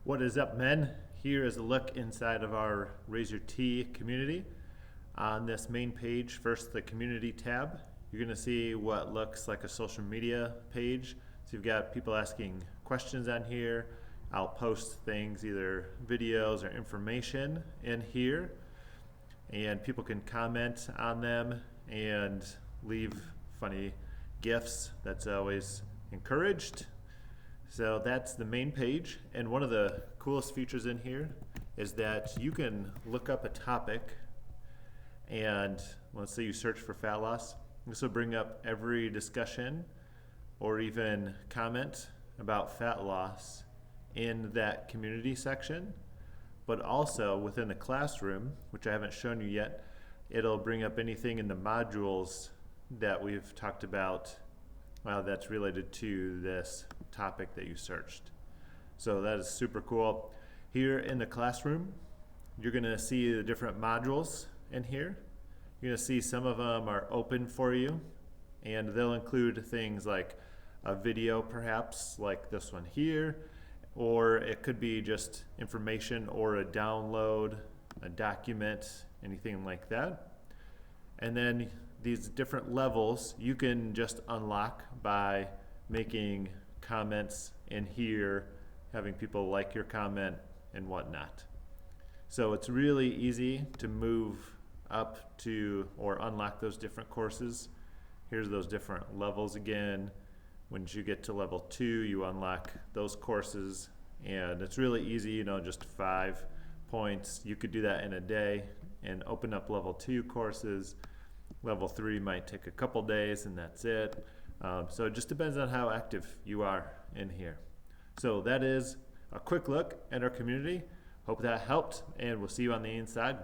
What is up, men? Here is a look inside of our Raise Your T community. On this main page, first the community tab, you're going to see what looks like a social media page. So you've got people asking questions on here. I'll post things, either videos or information in here, and people can comment on them and leave funny GIFs. That's always encouraged. So that's the main page, and one of the coolest features in here is that you can look up a topic, and let's say you search for fat loss. This will bring up every discussion or even comment about fat loss in that community section, but also within the classroom, which I haven't shown you yet, it'll bring up anything in the modules that we've talked about that's related to this topic that you searched. So that is super cool. Here in the classroom, you're going to see the different modules in here. You're going to see some of them are open for you, and they'll include things like a video, perhaps like this one here, or it could be just information or a download, a document, anything like that. And then these different levels you can just unlock by making comments in here, having people like your comment and whatnot. So it's really easy to move up to or unlock those different courses. Here's those different levels again. Once you get to level 2, you unlock those courses, and it's really easy, just 5 points. You could do that in a day and open up level 2 courses. Level 3 might take a couple days, and that's it. So it just depends on how active you are in here. So that is a quick look at our community. Hope that helped, and we'll see you on the inside.